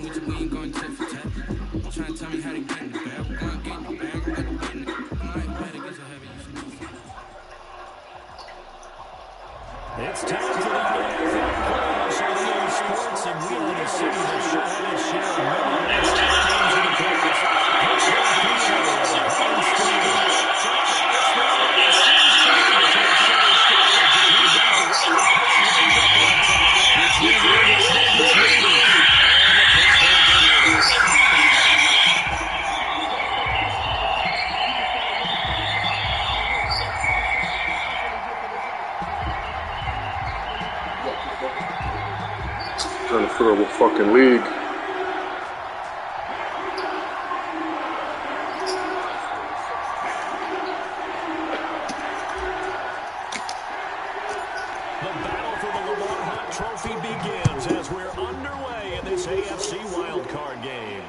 It's time for the NFL playoffs on EA Sports, and we are the city that should have its share of millions of games in the playoffs. Trying to figure out what fucking league. The battle for the Lamar Hunt Trophy begins as we're underway in this AFC wildcard game.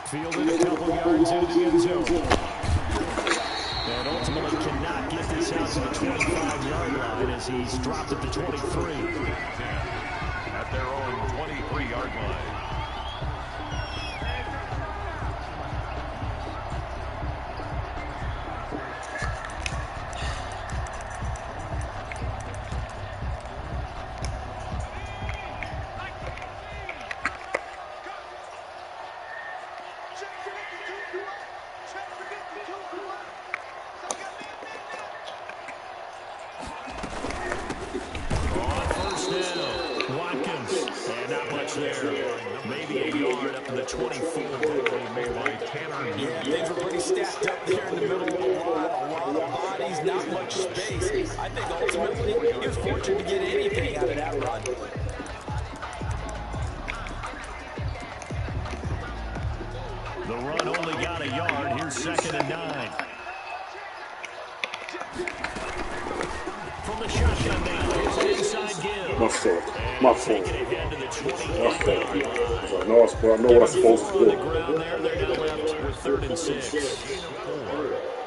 Fielded a couple yards into the end zone. And ultimately cannot get this out to the 25-yard line as he's dropped at the 23. At their own 23-yard line. Maybe a yard up to the 24. Yeah, things were pretty stacked up there in the middle of the line. A lot of bodies, not much space. I think ultimately he was fortunate to get anything out of that run. The run only got a yard. Here's 2nd and 9. From the shotgun now, here's an inside give. My fault. My fault. I know what I'm supposed to do. They're now left with 3rd and 6.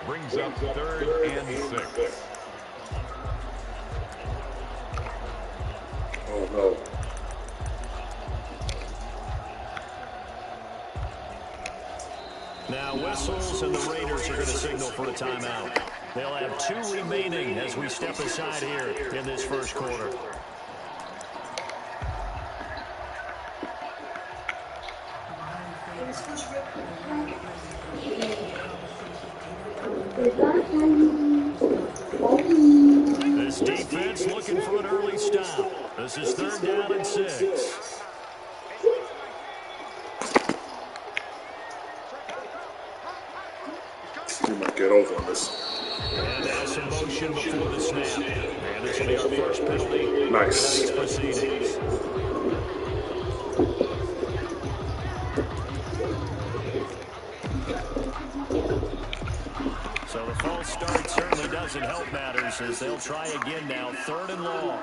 Brings up 3rd and 6. Oh no. Now whistles and the Raiders are going to signal for a timeout. They'll have 2 remaining as we step aside here in this first quarter. This defense looking for an early stop. This is 3rd down and 6. We might get over on this. And there's some motion before the snap. And this will be our first penalty. Nice. Proceedings. So the false start certainly doesn't help matters as they'll try again now. 3rd and long.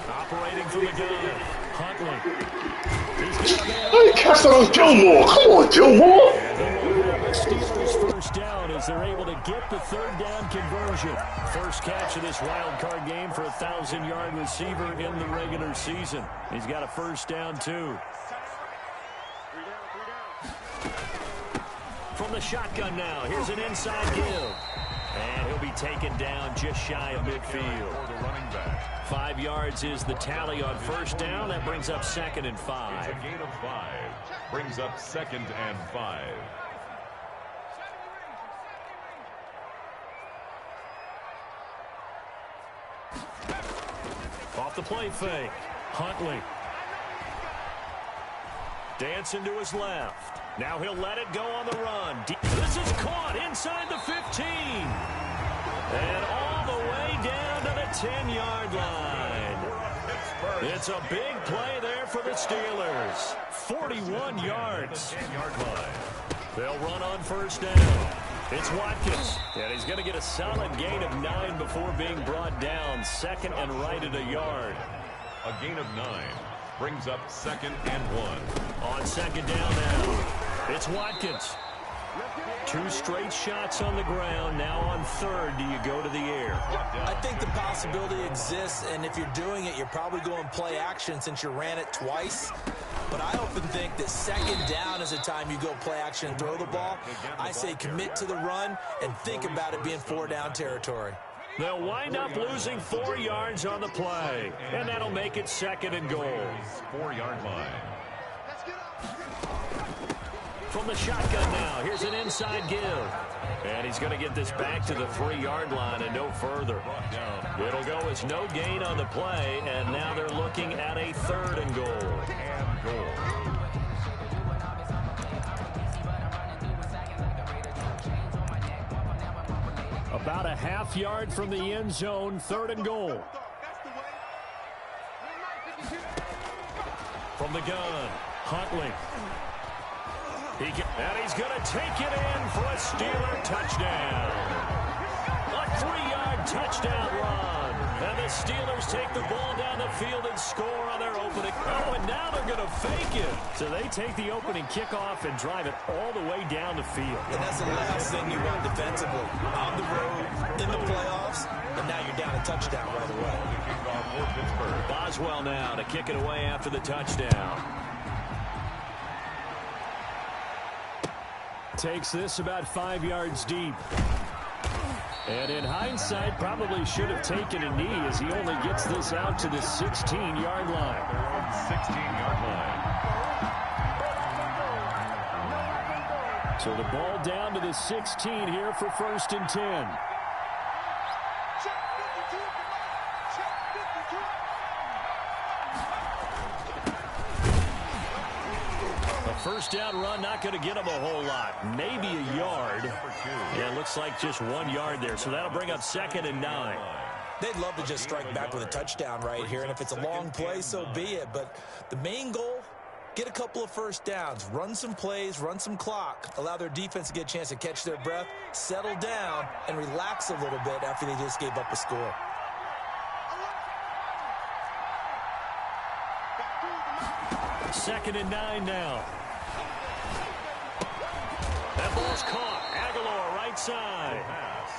Operating from the gun. Huntley. Hey, catch that on Gilmore. Come on, Gilmore. Steelers first down as they're able to get the 3rd down conversion. First catch of this wild card game for a 1,000-yard receiver in the regular season. He's got a first down, too. From the shotgun now, here's an inside give. And he'll be taken down just shy of midfield. 5 yards is the tally on first down. That brings up 2nd and 5. It's a gain of 5. Brings up 2nd and 5. Off the play fake. Huntley. Dancing to his left. Now he'll let it go on the run. This is caught inside the 15. And all the way down to the 10-yard line. It's a big play there for the Steelers. 41 yards. 10-yard line. They'll run on first down. It's Watkins. And he's going to get a solid gain of 9 before being brought down. 2nd and right at a yard. A gain of 9. Brings up 2nd and 1. On 2nd down now. It's Watkins. Two straight shots on the ground. Now on third, do you go to the air? I think the possibility exists, and if you're doing it, you're probably going play action since you ran it twice. But I often think that second down is the time you go play action and throw the ball. I say commit to the run and think about it being 4-down territory. They'll wind up losing 4 yards on the play, and that'll make it 2nd and goal. 4-yard line. From the shotgun now, here's an inside give. And he's going to get this back to the 3-yard line and no further. It'll go as no gain on the play, and now they're looking at a 3rd and goal. About a half yard from the end zone, 3rd and goal. From the gun, Huntley. And he's going to take it in for a Steeler touchdown. A 3-yard touchdown run. And the Steelers take the ball down the field and score on their opening. Oh, and now they're going to fake it. So they take the opening kickoff and drive it all the way down the field. And that's the last thing you want defensively. On the road, in the playoffs, and now you're down a touchdown right away. Boswell now to kick it away after the touchdown. Takes this about 5 yards deep. And in hindsight, probably should have taken a knee as he only gets this out to the 16-yard line. 16-yard line. So the ball down to the 16 here for 1st and 10. First down run, not going to get him a whole lot. Maybe a yard. Yeah, it looks like just 1 yard there. So that'll bring up 2nd and 9. They'd love to just strike back with a touchdown right here. And if it's a long play, so be it. But the main goal, get a couple of first downs. Run some plays, run some clock. Allow their defense to get a chance to catch their breath, settle down, and relax a little bit after they just gave up a score. Second and 9 now. That ball's caught. Aguilar right side.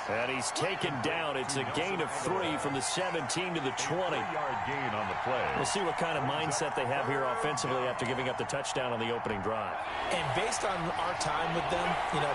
And he's taken down. It's a gain of 3 from the 17 to the 20. 3-yard gain on the play. We'll see what kind of mindset they have here offensively after giving up the touchdown on the opening drive. And based on our time with them,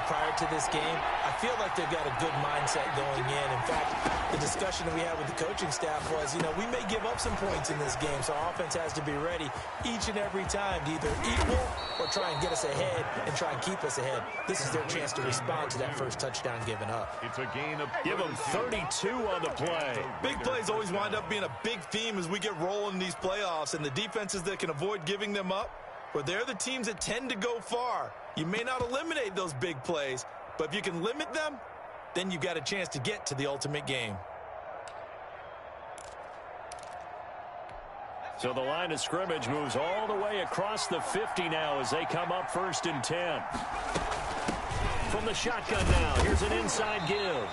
prior to this game, I feel like they've got a good mindset going in. In fact, the discussion that we had with the coaching staff was, we may give up some points in this game, so our offense has to be ready each and every time to either equal or try and get us ahead and try and keep us ahead. This is their chance to respond to that first touchdown given up. It's a gain of give them 32 on the play. Big plays always wind up being a big theme as we get rolling in these playoffs, and the defenses that can avoid giving them up, well, they're the teams that tend to go far. You may not eliminate those big plays, but if you can limit them, then you've got a chance to get to the ultimate game. So the line of scrimmage moves all the way across the 50 now as they come up 1st and 10. From the shotgun now, here's an inside give.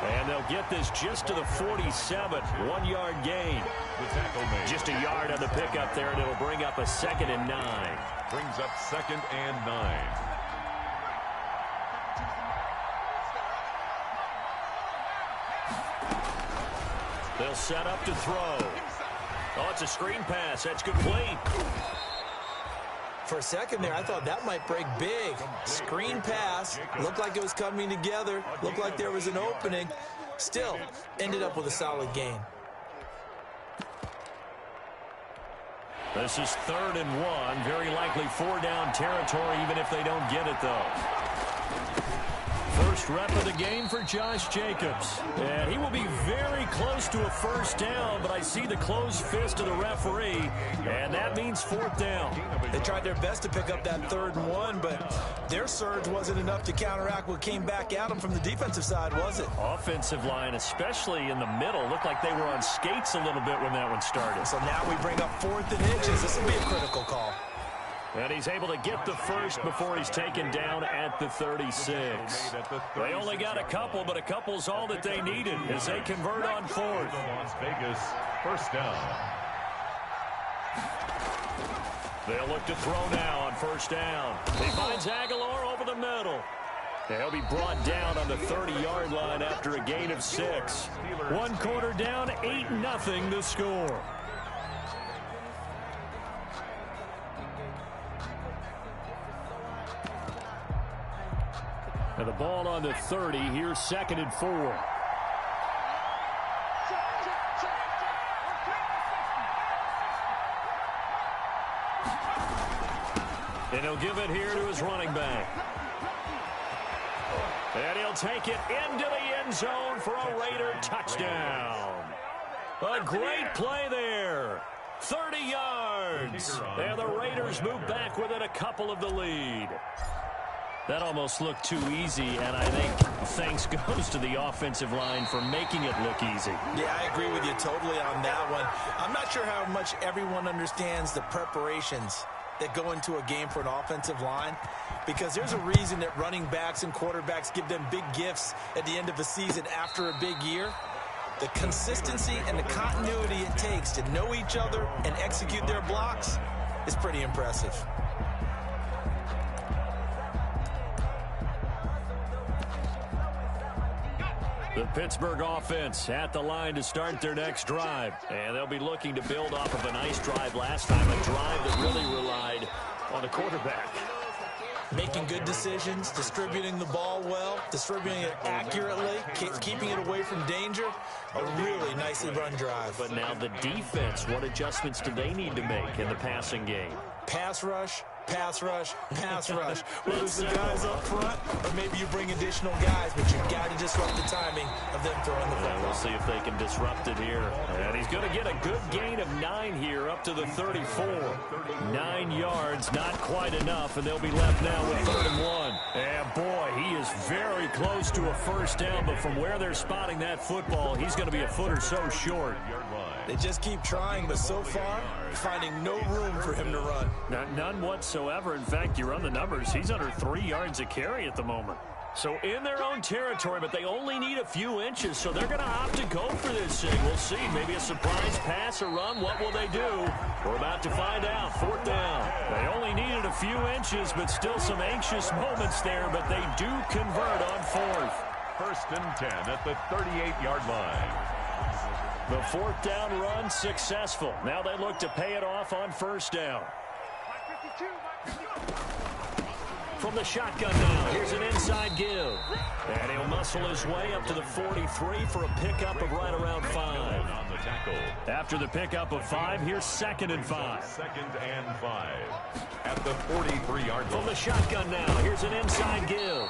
And they'll get this just to the 47, 1-yard gain. the tackle made. Just a yard on the pickup there, and it'll bring up a 2nd and 9. Brings up 2nd and 9. They'll set up to throw. Oh, it's a screen pass. That's complete. For a second there, I thought that might break big. Screen pass. Looked like it was coming together. Looked like there was an opening. Still, ended up with a solid gain. This is 3rd and 1. Very likely 4-down territory, even if they don't get it, though. First rep of the game for Josh Jacobs. And he will be very close to a first down, but I see the closed fist of the referee, and that means 4th down. They tried their best to pick up that 3rd and 1, but their surge wasn't enough to counteract what came back at them from the defensive side, was it? Offensive line, especially in the middle, looked like they were on skates a little bit when that one started. So now we bring up 4th and inches. This will be a critical call. And he's able to get the first before he's taken down at the 36. They only got a couple, but a couple's all that they needed as they convert on 4th. Las Vegas, first down. They'll look to throw now on 1st down. He finds Aguilar over the middle. They'll be brought down on the 30-yard line after a gain of 6. One quarter down, 8-0 the score. And the ball on the 30. Here's 2nd and 4. And he'll give it here to his running back. And he'll take it into the end zone for a Raider touchdown. A great play there. 30 yards. And the Raiders move back within a couple of the lead. That almost looked too easy, and I think thanks goes to the offensive line for making it look easy. Yeah, I agree with you totally on that one. I'm not sure how much everyone understands the preparations that go into a game for an offensive line, because there's a reason that running backs and quarterbacks give them big gifts at the end of a season after a big year. The consistency and the continuity it takes to know each other and execute their blocks is pretty impressive. The Pittsburgh offense at the line to start their next drive. And they'll be looking to build off of a nice drive last time, a drive that really relied on the quarterback. Making good decisions, distributing the ball well, distributing it accurately, keeping it away from danger. A really nicely run drive. But now the defense, what adjustments do they need to make in the passing game? Pass rush, pass rush, pass rush. Whether it's the guys up front, or maybe you bring additional guys, but you've got to disrupt the timing of them throwing the football. We'll see if they can disrupt it here. And he's going to get a good gain of 9 here up to the 34. 9 yards, not quite enough, and they'll be left now with 3rd and 1. And boy, he is very close to a first down, but from where they're spotting that football, he's going to be a foot or so short. They just keep trying, but so far, finding no room for him to run. None whatsoever. In fact, you run the numbers. He's under 3 yards a carry at the moment. So in their own territory, but they only need a few inches, so they're going to opt to go for this thing. We'll see. Maybe a surprise pass or run. What will they do? We're about to find out. 4th down. They only needed a few inches, but still some anxious moments there, but they do convert on 4th. 1st and 10 at the 38-yard line. The 4th down run successful. Now they look to pay it off on 1st down. From the shotgun now, here's an inside give. And he'll muscle his way up to the 43 for a pickup of right around 5. After the pickup of 5, here's 2nd and 5. 2nd and 5 at the 43-yard line. From the shotgun now, here's an inside give.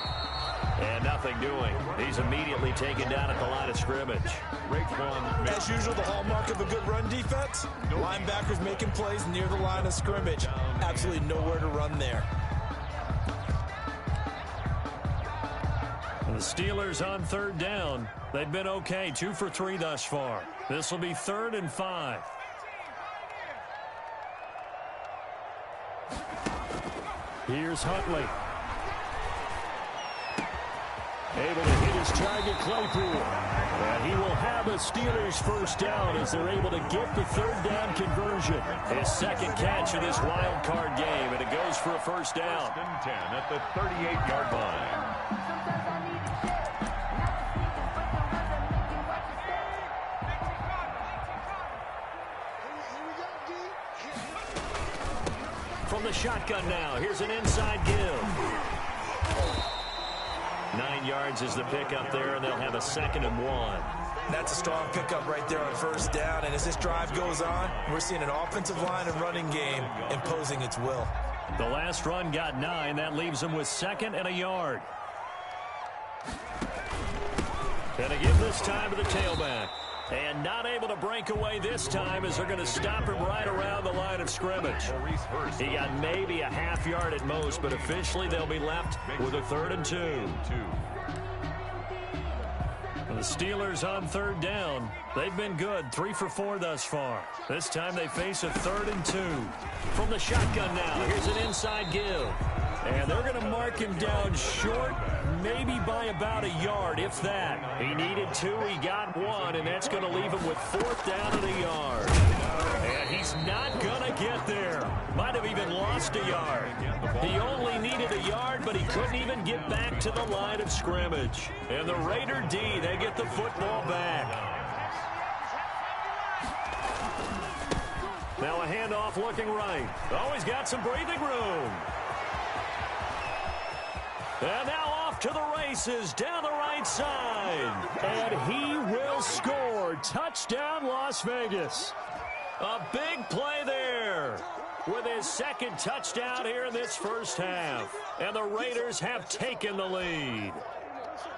And nothing doing. He's immediately taken down at the line of scrimmage. As usual, the hallmark of a good run defense, linebackers making plays near the line of scrimmage. Absolutely nowhere to run there. The Steelers on 3rd down. They've been okay, 2 for 3 thus far. This will be 3rd and 5. Here's Huntley. Able to hit his target, Claypool. And he will have a Steelers first down as they're able to get the 3rd down conversion. His 2nd catch of this wild card game, and it goes for a first down. 1st and 10 at the 38-yard line. From the shotgun now, here's an inside give. 9 yards is the pickup there, and they'll have a 2nd and 1. That's a strong pickup right there on 1st down, and as this drive goes on, we're seeing an offensive line and running game imposing its will. The last run got 9. That leaves them with 2nd and a yard. And a give this time to the tailback. And not able to break away this time as they're going to stop him right around the line of scrimmage. He got maybe a half yard at most, but officially they'll be left with a 3rd and 2. And the Steelers on 3rd down. They've been good, 3 for 4 thus far. This time they face a 3rd and 2. From the shotgun now, here's an inside give. And they're going to mark him down short, maybe by about a yard, if that. He needed 2, he got 1, and that's going to leave him with 4th down and a yard. And he's not going to get there. Might have even lost a yard. He only needed a yard, but he couldn't even get back to the line of scrimmage. And the Raider D, they get the football back. Now a handoff looking right. Oh, he's got some breathing room. And now off to the races down the right side. And he will score. Touchdown, Las Vegas. A big play there with his second touchdown here in this first half. And the Raiders have taken the lead.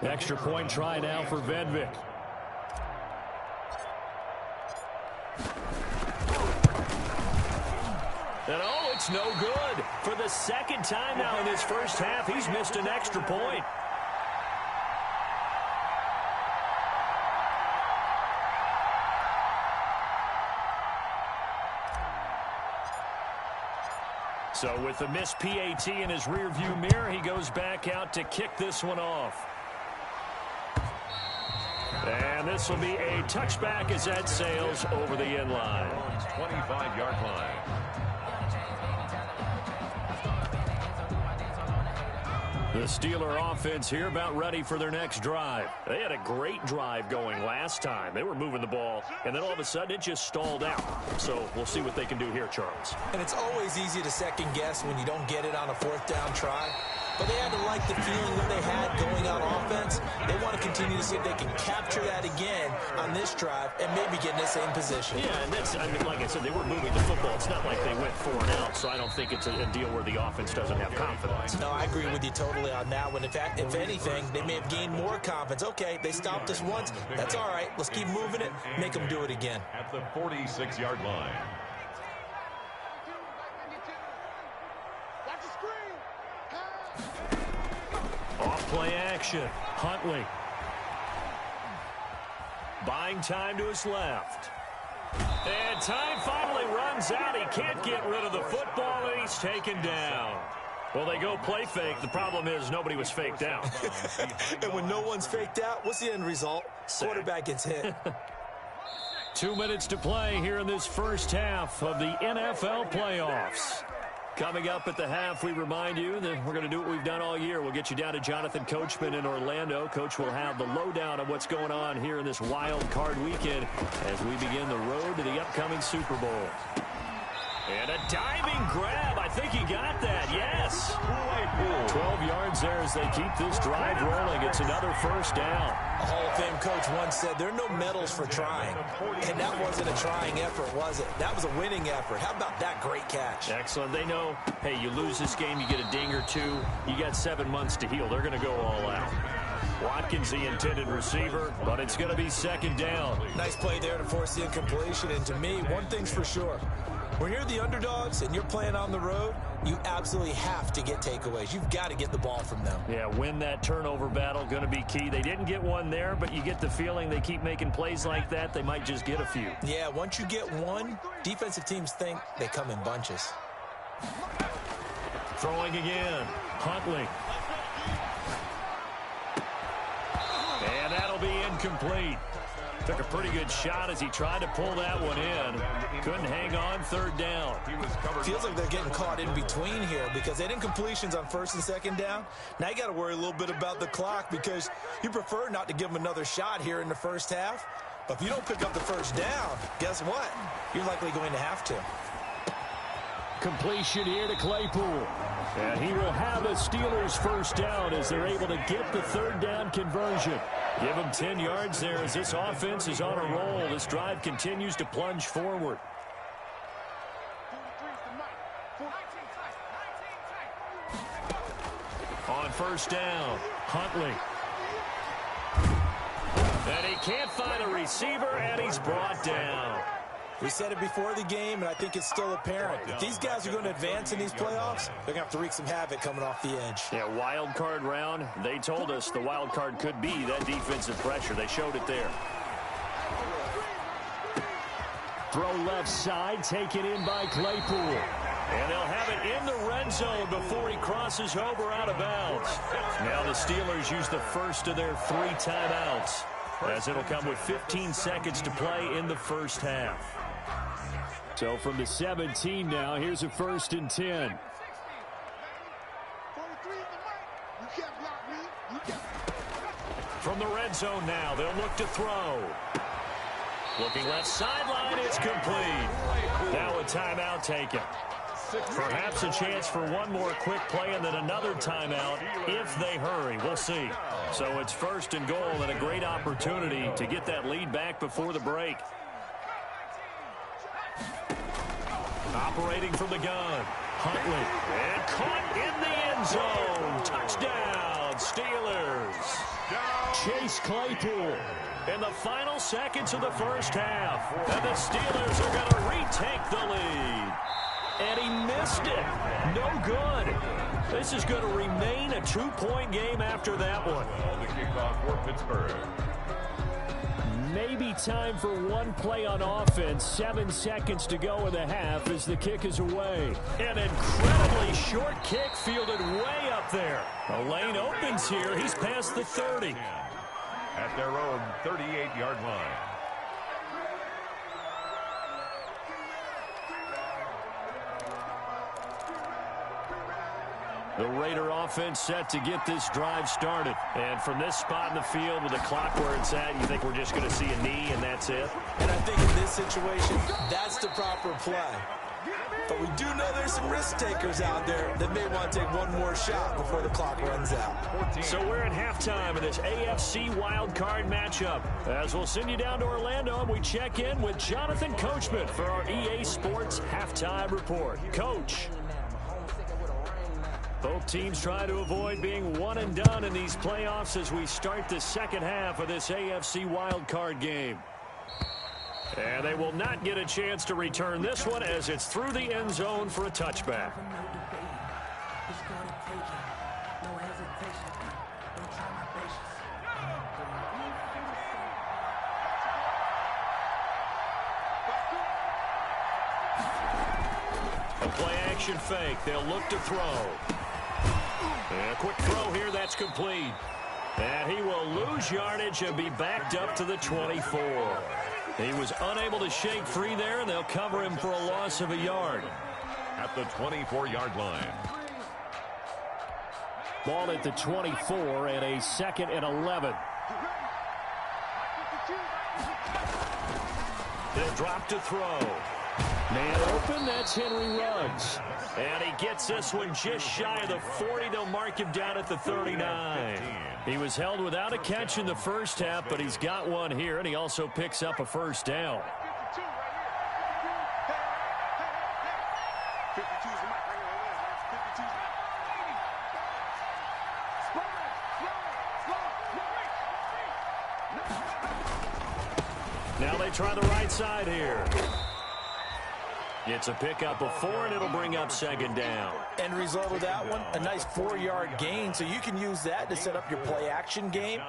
Extra point try now for Vedvik. And oh, it's no good. For the second time now in this first half, he's missed an extra point. So with the missed PAT in his rearview mirror, he goes back out to kick this one off. And this will be a touchback as that sails over the end line. 25-yard line. The Steeler offense here about ready for their next drive. They had a great drive going last time. They were moving the ball, and then all of a sudden it just stalled out. So we'll see what they can do here, Charles. And it's always easy to second guess when you don't get it on a fourth down try. But they had to like the feeling that they had going on offense. They want to continue to see if they can capture that again on this drive and maybe get in the same position. Yeah, and that's, I mean, like I said, they were moving the football. It's not like they went 4 and out, so I don't think it's a deal where the offense doesn't have confidence. No, I agree with you totally on that one. In fact, if anything, they may have gained more confidence. Okay, they stopped us once. That's all right. Let's keep moving it. Make them do it again. At the 46-yard line. Off play action. Huntley. Buying time to his left. And time finally runs out. He can't get rid of the football, and he's taken down. Well, they go play fake. The problem is nobody was faked out. And when no one's faked out, what's the end result? Quarterback gets hit. 2 minutes to play here in this first half of the NFL playoffs. Coming up at the half, we remind you that we're going to do what we've done all year. We'll get you down to Jonathan Coachman in Orlando. Coach will have the lowdown of what's going on here in this wild card weekend as we begin the road to the upcoming Super Bowl. And a diving grab. I think he got that. Yes. 12 yards there as they keep this drive rolling. It's another first down. A Hall of Fame coach once said there are no medals for trying. And that wasn't a trying effort, was it? That was a winning effort. How about that great catch? Excellent. They know, hey, you lose this game, you get a ding or two. You got 7 months to heal. They're going to go all out. Watkins, the intended receiver, but it's going to be second down. Nice play there to force the incompletion. And to me, one thing's for sure. When you're the underdogs and you're playing on the road, you absolutely have to get takeaways. You've got to get the ball from them. Yeah, win that turnover battle, going to be key. They didn't get one there, but you get the feeling they keep making plays like that, they might just get a few. Yeah, once you get one, defensive teams think they come in bunches. Throwing again, Huntley. And that'll be incomplete. Took a pretty good shot as he tried to pull that one in. Couldn't hang on, third down. Feels like they're getting caught in between here because they didn't incompletions on first and second down. Now you got to worry a little bit about the clock because you prefer not to give them another shot here in the first half. But if you don't pick up the first down, guess what? You're likely going to have to. Completion here to Claypool. And he will have the Steelers first down as they're able to get the third down conversion. Give him 10 yards there as this offense is on a roll. This drive continues to plunge forward. On first down, Huntley. And he can't find a receiver, and he's brought down. We said it before the game, and I think it's still apparent. If these guys are going to advance in these playoffs, they're going to have to wreak some havoc coming off the edge. Yeah, wild card round. They told us the wild card could be that defensive pressure. They showed it there. Throw left side, taken in by Claypool. And they'll have it in the red zone before he crosses over out of bounds. Now the Steelers use the first of their 3 timeouts, as it'll come with 15 seconds to play in the first half. So from the 17 now, here's a 1st and 10. From the red zone now, they'll look to throw. Looking left sideline, it's complete. Now a timeout taken. Perhaps a chance for one more quick play and then another timeout if they hurry. We'll see. So it's 1st and goal and a great opportunity to get that lead back before the break. Operating from the gun. Huntley. And caught in the end zone. Touchdown, Steelers. Chase Claypool in the final seconds of the first half. And the Steelers are going to retake the lead. And he missed it. No good. This is going to remain a 2-point game after that one. The kickoff for Pittsburgh. Maybe time for one play on offense. 7 seconds to go in the half as the kick is away. An incredibly short kick fielded way up there. The lane opens here. He's past the 30. At their own 38-yard line. The Raider offense set to get this drive started. And from this spot in the field with the clock where it's at, you think we're just going to see a knee and that's it? And I think in this situation, that's the proper play. But we do know there's some risk takers out there that may want to take one more shot before the clock runs out. So we're at halftime in this AFC wild card matchup. As we'll send you down to Orlando and we check in with Jonathan Coachman for our EA Sports Halftime Report. Coach. Both teams try to avoid being one and done in these playoffs as we start the second half of this AFC wildcard game. And they will not get a chance to return this one as it's through the end zone for a touchback. A play action fake. They'll look to throw. And a quick throw here, that's complete. And he will lose yardage and be backed up to the 24. He was unable to shake free there, and they'll cover him for a loss of a yard. At the 24-yard line. Ball at the 24 and a 2nd and 11. They'll drop to throw. Man open, that's Henry Ruggs. And he gets this one just shy of the 40. They'll mark him down at the 39. He was held without a catch in the first half, but he's got one here, and he also picks up a first down. Now they try the right side here. It's a pickup of 4, and it'll bring up 2nd down. End result of that one, a nice 4-yard gain, so you can use that to set up your play-action game,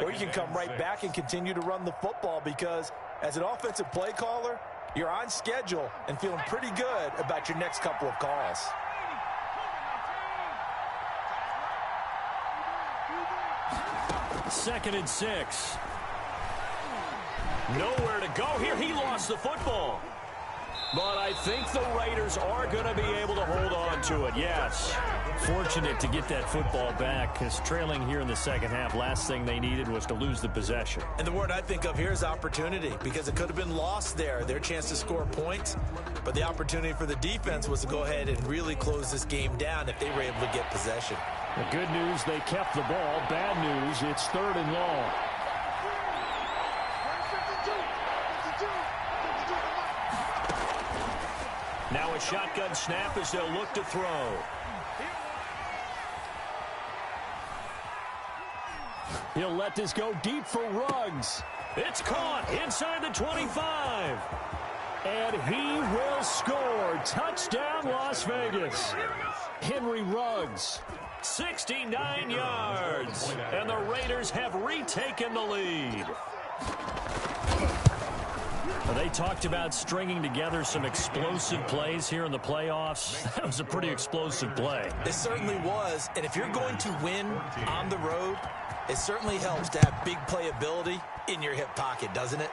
or you can come right back and continue to run the football because as an offensive play caller, you're on schedule and feeling pretty good about your next couple of calls. Second and 6. Nowhere to go here. He lost the football. But I think the Raiders are going to be able to hold on to it, yes. Fortunate to get that football back because trailing here in the second half, last thing they needed was to lose the possession. And the word I think of here is opportunity because it could have been lost there, their chance to score points. But the opportunity for the defense was to go ahead and really close this game down if they were able to get possession. The good news, they kept the ball. Bad news, it's 3rd and long. Now a shotgun snap as they'll look to throw. He'll let this go deep for Ruggs. It's caught inside the 25. And he will score. Touchdown, Las Vegas. Henry Ruggs, 69 yards. And the Raiders have retaken the lead. They talked about stringing together some explosive plays here in the playoffs. That was a pretty explosive play. It certainly was. And if you're going to win on the road, it certainly helps to have big playability in your hip pocket, doesn't it?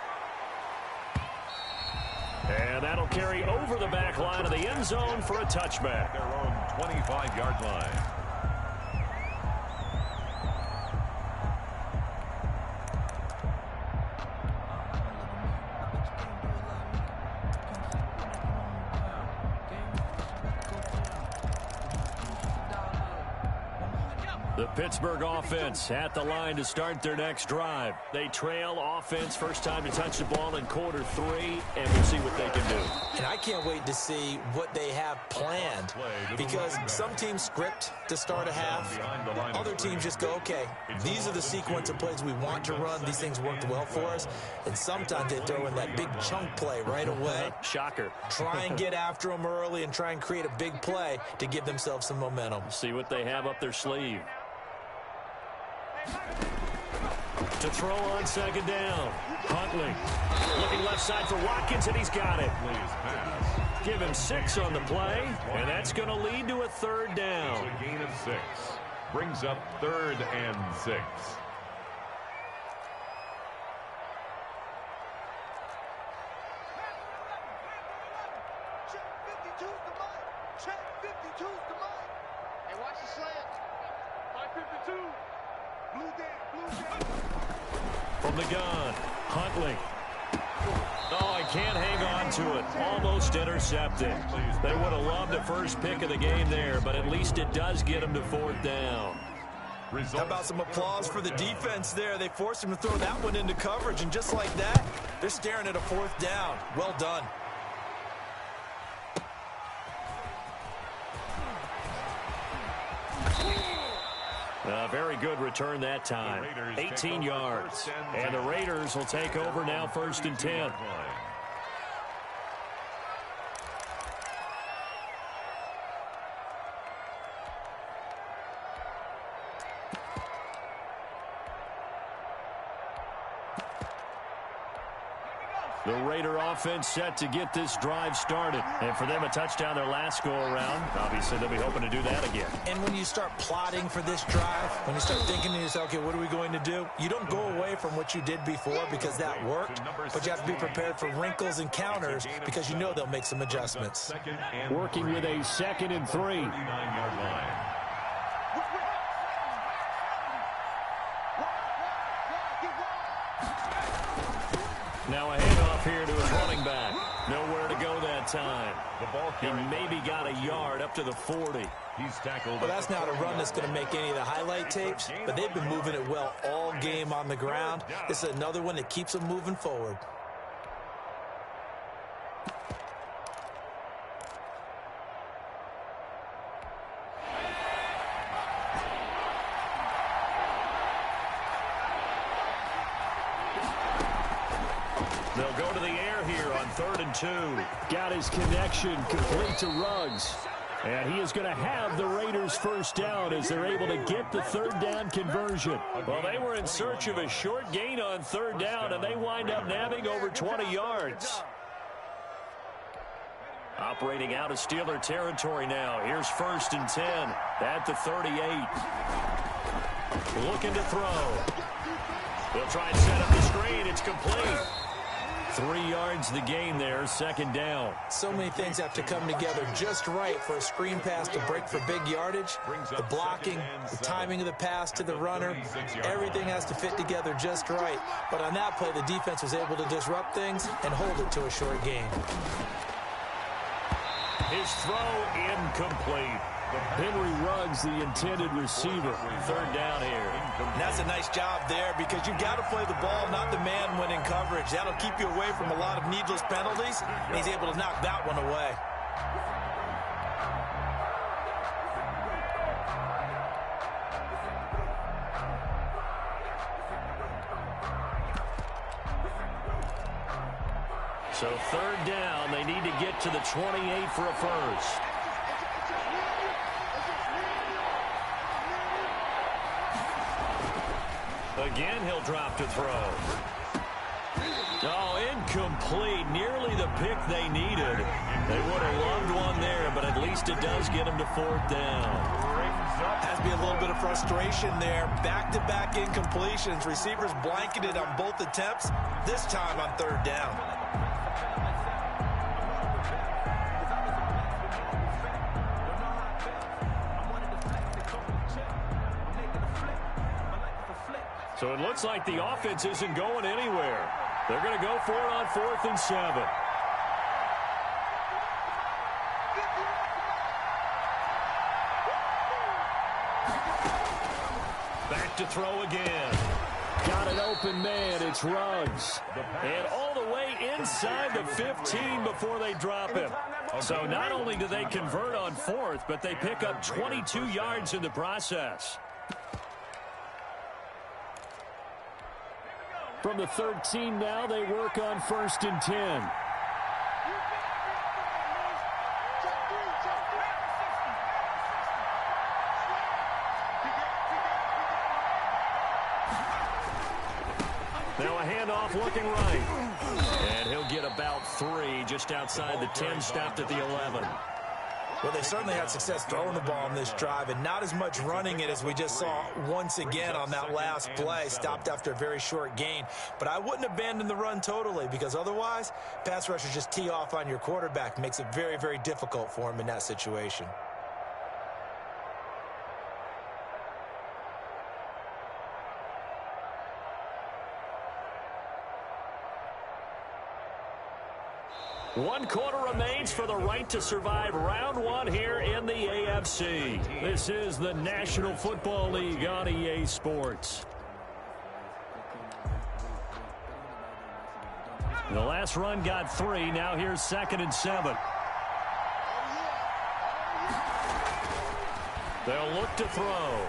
And that'll carry over the back line of the end zone for a touchback. Their own 25-yard line. The Pittsburgh offense at the line to start their next drive. They trail offense, first time to touch the ball in quarter 3, and we'll see what they can do. And I can't wait to see what they have planned, because some teams script to start a half. Other teams just go, okay, these are the sequence of plays we want to run. These things worked well for us. And sometimes they throw in that big chunk play right away. Shocker. Try and get after them early and try and create a big play to give themselves some momentum. See what they have up their sleeve. To throw on second down. Huntley looking left side for Watkins, and he's got it. Give him 6 on the play, and that's going to lead to a third down. A gain of 6. Brings up 3rd and 6. Check 52's the mic. Hey, watch the slant. 552. From the gun, Huntley. Oh, I can't hang on to it. Almost intercepted. They would have loved the first pick of the game there, but at least it does get them to 4th down. How about some applause for the defense there? They forced him to throw that one into coverage, and just like that, they're staring at a 4th down. Well done. Very good return that time. 18 yards. And the Raiders will take over now, 1st and 10. The Raider offense set to get this drive started. And for them, a touchdown their last go-around. Obviously, they'll be hoping to do that again. And when you start plotting for this drive, when you start thinking to yourself, okay, what are we going to do? You don't go away from what you did before because that worked, but you have to be prepared for wrinkles and counters because you know they'll make some adjustments. Working with a 2nd and 3. 39-yard line. Now a handoff here to his running back. Nowhere to go that time. The ball He maybe got a yard up to the 40. He's tackled. Well, that's not a run that's going to make any of the highlight tapes, but they've been moving it well all game on the ground. This is another one that keeps them moving forward. They'll go to the air here on 3rd and 2. Got his connection complete to Ruggs. And he is going to have the Raiders' first down as they're able to get the 3rd down conversion. Well, they were in search of a short gain on 3rd down, and they wind up nabbing over 20 yards. Operating out of Steeler territory now. Here's 1st and 10 at the 38. Looking to throw. They'll try and set up the screen. It's complete. 3 yards the gain there, 2nd down. So many things have to come together just right for a screen pass to break for big yardage. The blocking, the timing of the pass to the runner, everything has to fit together just right. But on that play, the defense was able to disrupt things and hold it to a short gain. His throw incomplete. Henry Ruggs, the intended receiver. 3rd down here. And that's a nice job there because you've got to play the ball, not the man when in coverage. That'll keep you away from a lot of needless penalties, and he's able to knock that one away. So 3rd down, they need to get to the 28 for a first. Again, he'll drop to throw. Oh, incomplete. Nearly the pick they needed. They would have loved one there, but at least it does get them to 4th down. Has to be a little bit of frustration there. Back-to-back incompletions. Receivers blanketed on both attempts, this time on 3rd down. So it looks like the offense isn't going anywhere. They're going to go for it on 4th and 7. Back to throw again. Got an open man. It's Ruggs. And all the way inside the 15 before they drop him. So not only do they convert on 4th, but they pick up 22 yards in the process. From the 13 now, they work on 1st and 10. Now a handoff looking right. And he'll get about 3 just outside the 10, stopped at the 11. Well, they certainly had success throwing the ball on this drive and not as much running it as we just saw once again on that last play. Stopped after a very short gain. But I wouldn't abandon the run totally because otherwise, pass rushers just tee off on your quarterback. Makes it very, very difficult for him in that situation. One quarter remains for the right to survive round 1 here in the AFC. This is the National Football League on EA Sports. The last run got 3. Now here's 2nd and 7. They'll look to throw.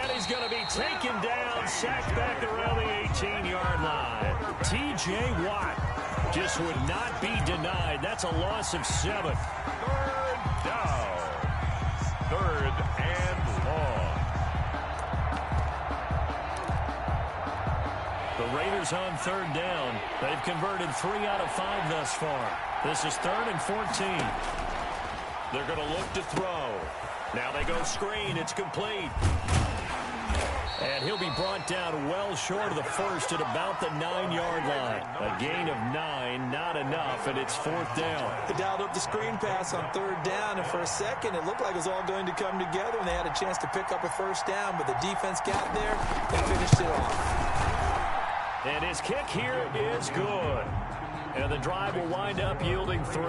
And he's going to be taken down, sacked back around the 18-yard line. T.J. Watt just would not be denied. That's a loss of 7. 3rd down. 3rd and long. The Raiders on 3rd down. They've converted 3 out of 5 thus far. This is 3rd and 14. They're going to look to throw. Now they go screen. It's complete. And he'll be brought down well short of the first at about the 9-yard line. A gain of 9, not enough, and it's 4th down. They dialed up the screen pass on 3rd down, and for a second it looked like it was all going to come together, and they had a chance to pick up a 1st down, but the defense got there and finished it off. And his kick here is good. And the drive will wind up yielding 3.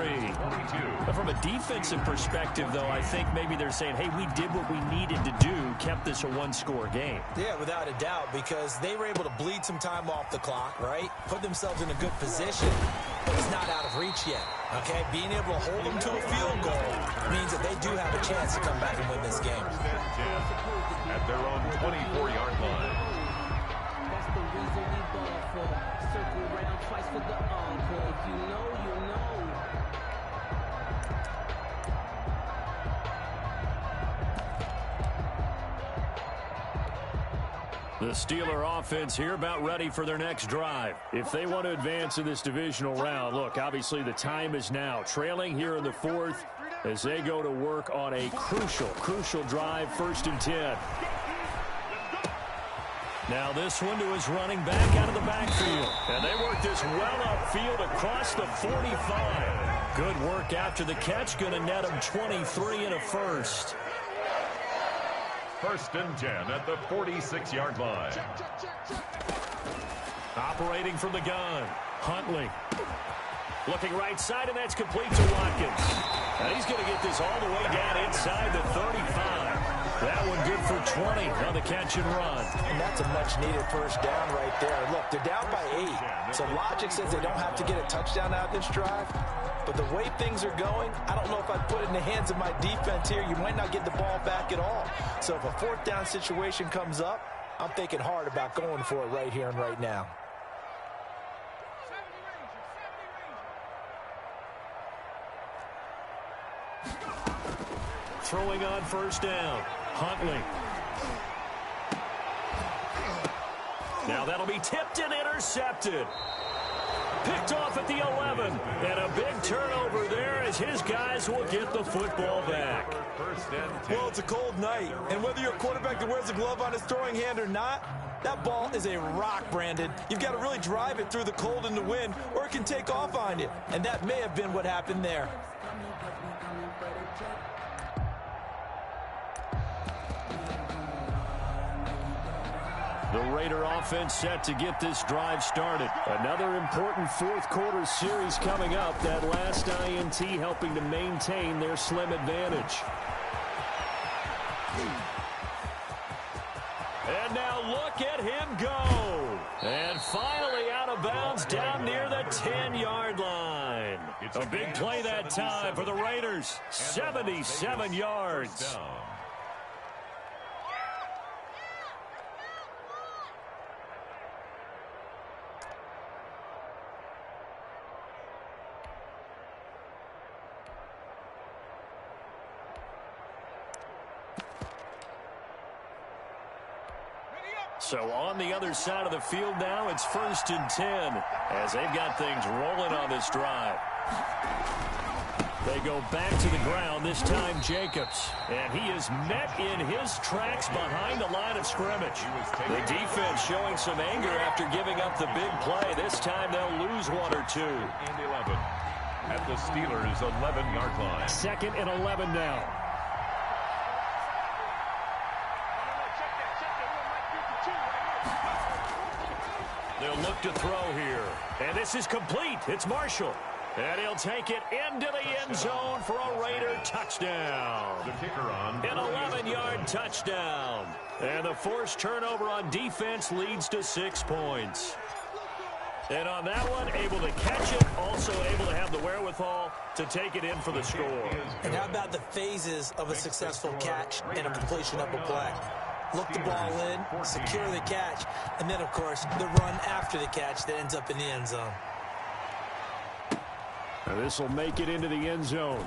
But from a defensive perspective, though, I think maybe they're saying, hey, we did what we needed to do, kept this a 1-score game. Yeah, without a doubt, because they were able to bleed some time off the clock, right? Put themselves in a good position, but it's not out of reach yet, okay? Being able to hold them to a field goal means that they do have a chance to come back and win this game. At their own 24-yard line. That's the reason we ball for. Circle round twice for the encore. If you know, you know. The Steeler offense here about ready for their next drive. If they want to advance in this divisional round, look, obviously the time is now. Trailing here in the 4th as they go to work on a crucial drive, 1st and 10. Now this one to his running back out of the backfield. And they work this well upfield across the 45. Good work after the catch. Going to net him 23 and a first. 1st and 10 at the 46-yard line. Operating from the gun. Huntley. Looking right side, and that's complete to Watkins. And he's going to get this all the way down inside the 35. That one good for 20 on the catch and run. And that's a much-needed 1st down right there. Look, they're down by 8. So logic says they don't have to get a touchdown out of this drive. But the way things are going, I don't know if I'd put it in the hands of my defense here. You might not get the ball back at all. So if a 4th down situation comes up, I'm thinking hard about going for it right here and right now. Throwing on 1st down. Huntley. Now that'll be tipped and intercepted. Picked off at the 11. And a big turnover there as his guys will get the football back. 1st and 10. Well, it's a cold night. And whether you're a quarterback that wears a glove on his throwing hand or not, that ball is a rock, Brandon. You've got to really drive it through the cold and the wind, or it can take off on you. And that may have been what happened there. The Raider offense set to get this drive started. Another important fourth quarter series coming up. That last INT helping to maintain their slim advantage. And now look at him go. And finally out of bounds down near the 10-yard line. A big play that time for the Raiders. 77 yards. So on the other side of the field now, it's 1st and 10 as they've got things rolling on this drive. They go back to the ground, this time Jacobs. And he is met in his tracks behind the line of scrimmage. The defense showing some anger after giving up the big play. This time they'll lose 1 or 2. And 11 at the Steelers' 11-yard line. 2nd and 11 now. They'll look to throw here. And this is complete. It's Marshall. And he'll take it into the end zone for a Raider touchdown. The kicker on. An 11-yard touchdown. And the forced turnover on defense leads to 6 points. And on that one, able to catch it, also able to have the wherewithal to take it in for the score. And how about the phases of a successful catch and a completion of a play? Look the ball in, secure the catch, and then, of course, the run after the catch that ends up in the end zone. And this will make it into the end zone.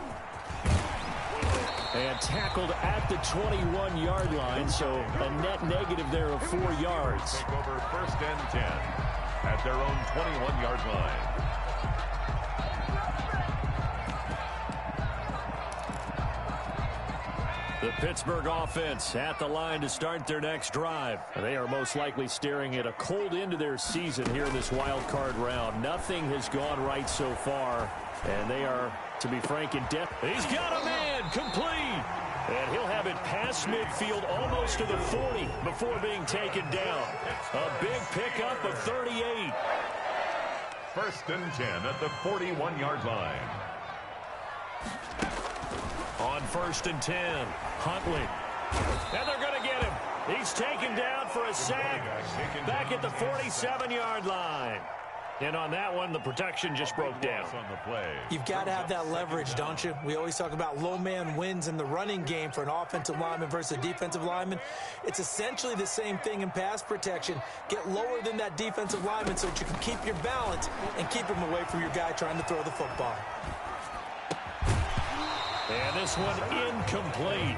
And tackled at the 21-yard line, so a net negative there of 4 yards. Take over 1st and 10 at their own 21-yard line. The Pittsburgh offense at the line to start their next drive. They are most likely staring at a cold end to their season here in this wild card round. Nothing has gone right so far, and they are, to be frank, in depth. He's got a man complete, and he'll have it past midfield almost to the 40 before being taken down. A big pickup of 38. 1st and 10 at the 41-yard line. On 1st and 10, Huntley. And they're going to get him. He's taken down for a sack back at the 47-yard line. And on that one, the protection just broke down. You've got to have that leverage, don't you? We always talk about low man wins in the running game for an offensive lineman versus a defensive lineman. It's essentially the same thing in pass protection. Get lower than that defensive lineman so that you can keep your balance and keep him away from your guy trying to throw the football. And this one incomplete.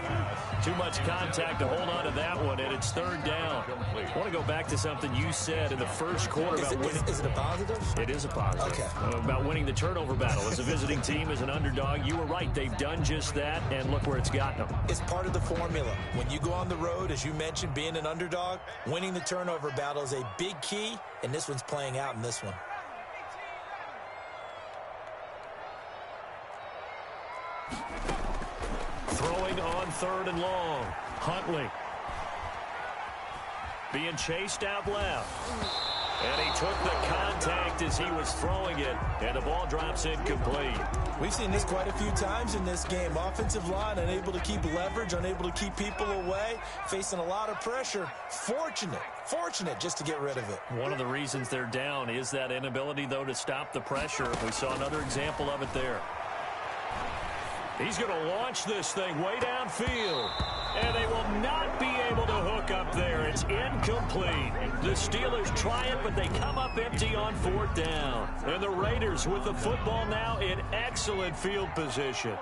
Too much contact to hold on to that one, and it's 3rd down. I want to go back to something you said in the first quarter about winning. Is it a positive? It is a positive. Okay. About winning the turnover battle. As a visiting team, as an underdog, you were right. They've done just that, and look where it's gotten them. It's part of the formula. When you go on the road, as you mentioned, being an underdog, winning the turnover battle is a big key, and this one's playing out in this one. Throwing on 3rd and long. Huntley. Being chased out left. And he took the contact as he was throwing it. And the ball drops incomplete. We've seen this quite a few times in this game. Offensive line unable to keep leverage, unable to keep people away, facing a lot of pressure. Fortunate just to get rid of it. One of the reasons they're down is that inability, though, to stop the pressure. We saw another example of it there. He's going to launch this thing way downfield. And they will not be able to hook up there. It's incomplete. The Steelers try it, but they come up empty on 4th down. And the Raiders with the football now in excellent field position.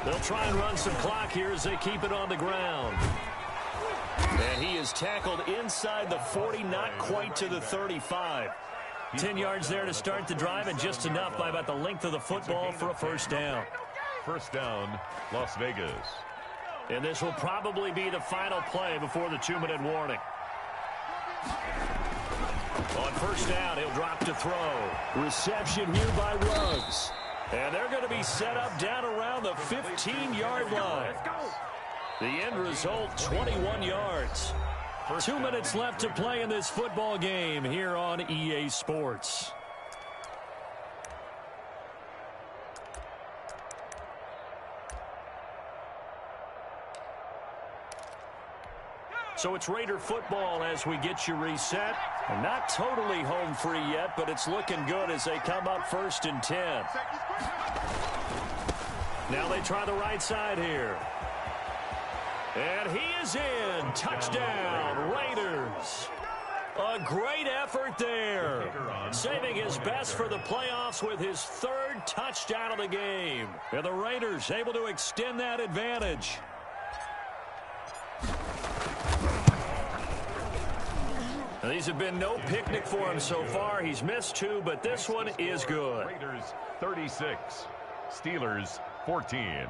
They'll try and run some clock here as they keep it on the ground. And he is tackled inside the 40, not quite to the 35. 10 yards there to start the drive, and just enough by about the length of the football for a 1st down. 1st down, Las Vegas. And this will probably be the final play before the 2-minute warning. On 1st down, he'll drop to throw. Reception here by Ruggs. And they're going to be set up down around the 15-yard line. The end result, 21 yards. 2 minutes left to play in this football game here on EA Sports. So it's Raider football as we get you reset. And not totally home free yet, but it's looking good as they come up 1st and 10. Now they try the right side here. And he is in. Touchdown, Raiders. A great effort there. Saving his best for the playoffs with his 3rd touchdown of the game. And the Raiders able to extend that advantage. Now, these have been no picnic for him so far. He's missed 2, but this one is good. Raiders 36, Steelers 14.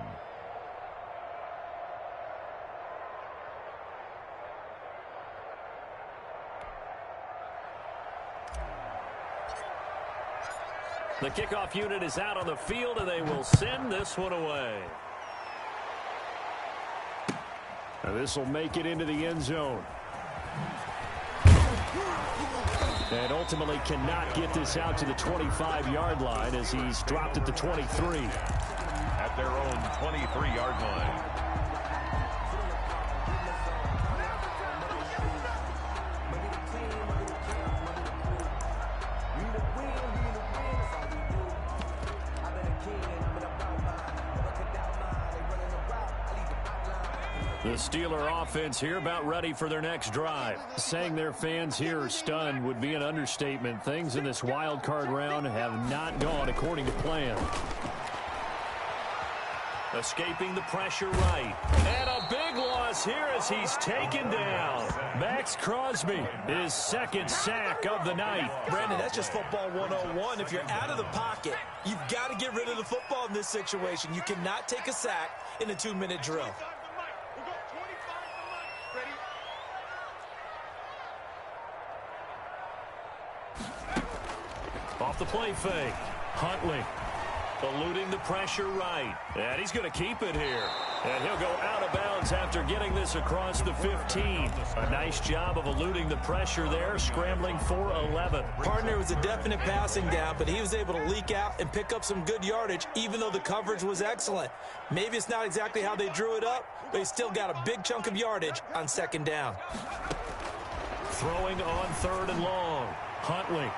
The kickoff unit is out on the field, and they will send this one away. Now this will make it into the end zone. And ultimately cannot get this out to the 25-yard line as he's dropped at the 23. At their own 23-yard line. The Steeler offense here about ready for their next drive. Saying their fans here are stunned would be an understatement. Things in this wild card round have not gone according to plan. Escaping the pressure right. And a big loss here as he's taken down. Maxx Crosby, his 2nd sack of the night. Brandon, that's just football 101. If you're out of the pocket, you've got to get rid of the football in this situation. You cannot take a sack in a 2-minute drill. Off the play fake. Huntley eluding the pressure right. And he's going to keep it here. And he'll go out of bounds after getting this across the 15. A nice job of eluding the pressure there, scrambling for 11. Partner was a definite passing down, but he was able to leak out and pick up some good yardage, even though the coverage was excellent. Maybe it's not exactly how they drew it up, but he still got a big chunk of yardage on 2nd down. Throwing on 3rd and long. Huntley.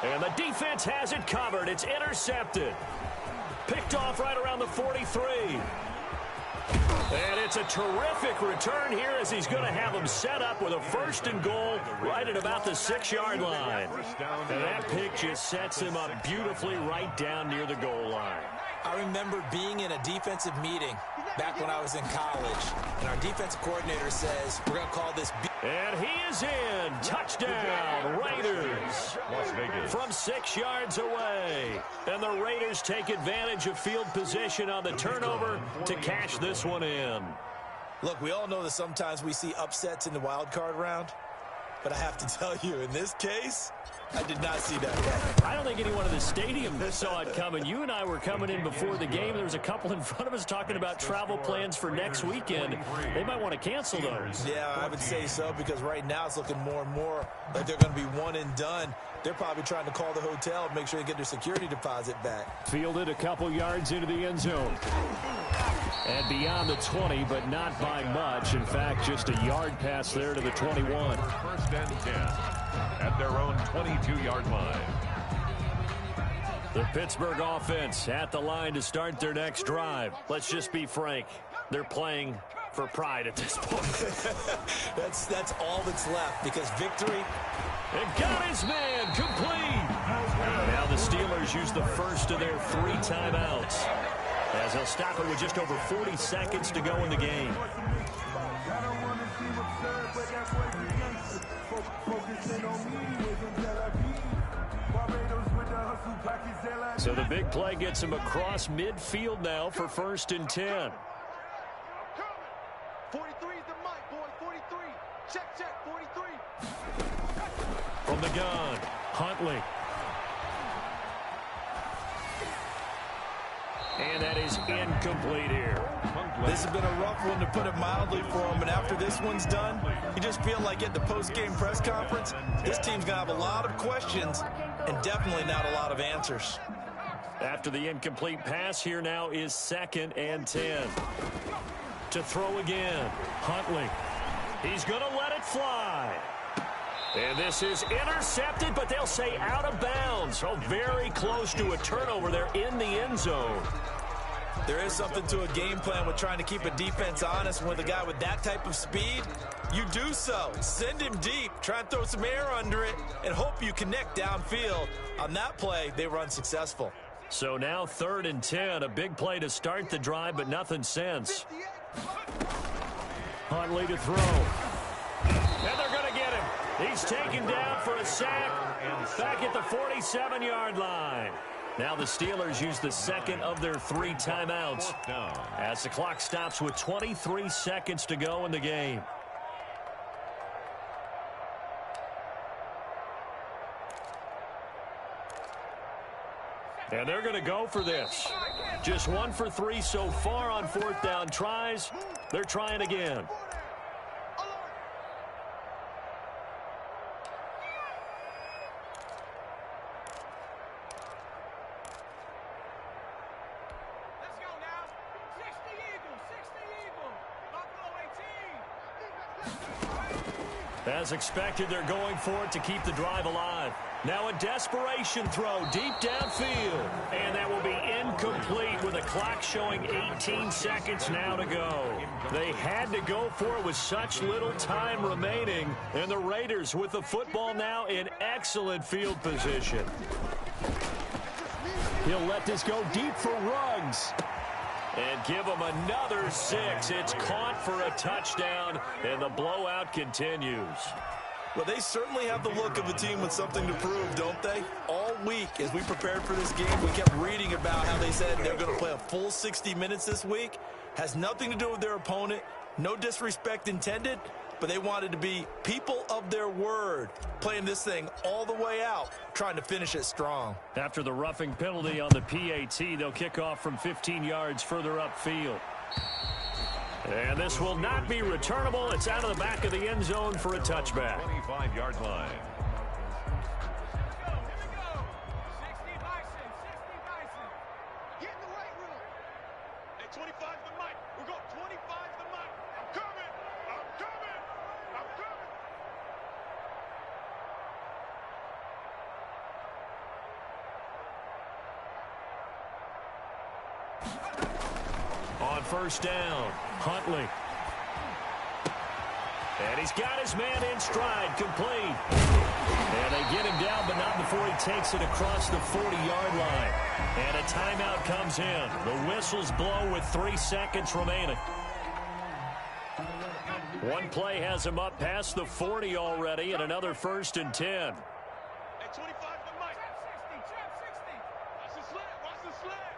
And the defense has it covered. It's intercepted. Picked off right around the 43. And it's a terrific return here as he's going to have him set up with a 1st and goal right at about the 6-yard line. And that pick just sets him up beautifully right down near the goal line. I remember being in a defensive meeting back when I was in college, and our defensive coordinator says, we're going to call this... And he is in. Touchdown, Raiders. Las Vegas. From 6 yards away. And the Raiders take advantage of field position on the turnover to cash this one in. Look, we all know that sometimes we see upsets in the wild card round, but I have to tell you, in this case, I did not see that coming. I don't think anyone in the stadium saw it coming. You and I were coming in before the game. There was a couple in front of us talking about travel plans for next weekend. They might want to cancel those. Yeah, I would say so, because right now it's looking more and more like they're going to be one and done. They're probably trying to call the hotel and make sure they get their security deposit back. Fielded a couple yards into the end zone. And beyond the 20, but not by much. In fact, just a yard pass there to the 21. 1st and 10 at their own 22-yard line. The Pittsburgh offense at the line to start their next drive. Let's just be frank. They're playing for pride at this point. That's all that's left, because victory... And got his man complete. Now the Steelers use the first of their 3 timeouts, as they'll stop it with just over 40 seconds to go in the game. So the big play gets him across midfield now for 1st and 10. 43 is the mic, boy. 43. Check, 43. From the gun, Huntley. And that is incomplete here. This has been a rough one, to put it mildly, for him. And after this one's done, you just feel like at the post-game press conference, this team's going to have a lot of questions and definitely not a lot of answers. After the incomplete pass, here now is 2nd and 10. To throw again, Huntley. He's going to let it fly. And this is intercepted, but they'll say out of bounds. So very close to a turnover there in the end zone. There is something to a game plan with trying to keep a defense honest. With a guy with that type of speed, you do so. Send him deep, try and throw some air under it, and hope you connect downfield. On that play, they were unsuccessful. So now 3rd and 10, a big play to start the drive, but nothing since. Huntley to throw. And they're going to get him. He's taken down for a sack back at the 47-yard line. Now the Steelers use the 2nd of their 3 timeouts as the clock stops with 23 seconds to go in the game. And they're going to go for this. Just 1 for 3 so far on 4th down tries. They're trying again. As expected, they're going for it to keep the drive alive. Now a desperation throw deep downfield. And that will be incomplete with the clock showing 18 seconds now to go. They had to go for it with such little time remaining. And the Raiders with the football now in excellent field position. He'll let this go deep for Ruggs. And give them another 6. It's caught for a touchdown, and the blowout continues. Well, they certainly have the look of a team with something to prove, don't they? All week, as we prepared for this game, we kept reading about how they said they're going to play a full 60 minutes this week. Has nothing to do with their opponent. No disrespect intended, but they wanted to be people of their word, playing this thing all the way out, trying to finish it strong. After the roughing penalty on the PAT, they'll kick off from 15 yards further upfield. And this will not be returnable. It's out of the back of the end zone for a touchback. 25-yard line. Get in the weight room. Hey, 25's the mic. We're going 25's the mic. I'm coming. I'm coming. I'm coming. On 1st down, Huntley. And he's got his man in stride, complete. And they get him down, but not before he takes it across the 40-yard line. And a timeout comes in. The whistles blow with 3 seconds remaining. One play has him up past the 40 already, and another 1st and 10. Hey, 25's the mic. Trap 60. Watch the slant. Watch the slant.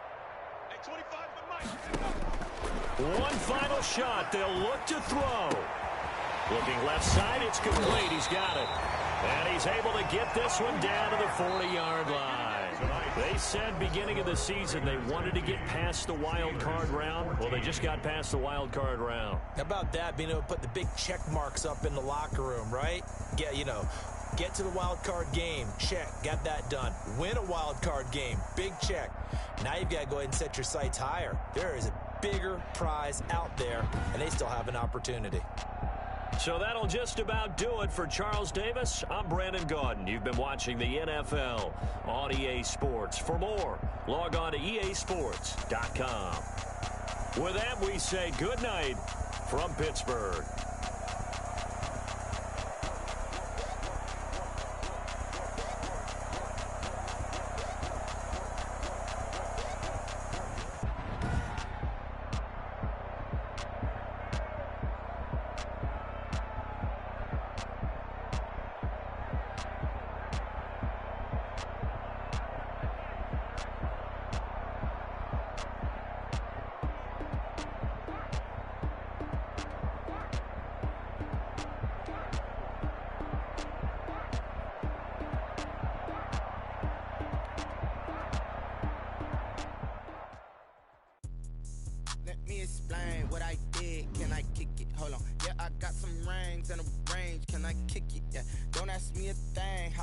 Hey, 25's the mic. One final shot. They'll look to throw. Looking left side, it's complete. He's got it. And he's able to get this one down to the 40-yard line. They said beginning of the season they wanted to get past the wild card round. Well, they just got past the wild card round. How about that, being able to put the big check marks up in the locker room, right? Get to the wild card game, check, got that done. Win a wild card game, big check. Now you've got to go ahead and set your sights higher. There is a bigger prize out there, and they still have an opportunity. So that'll just about do it for Charles Davis. I'm Brandon Gaudin. You've been watching the NFL on EA Sports. For more, log on to easports.com. With that, we say good night from Pittsburgh. what I did, can I kick it? Hold on, yeah, I got some rings and a range, can I kick it? Yeah, don't ask me a thing, how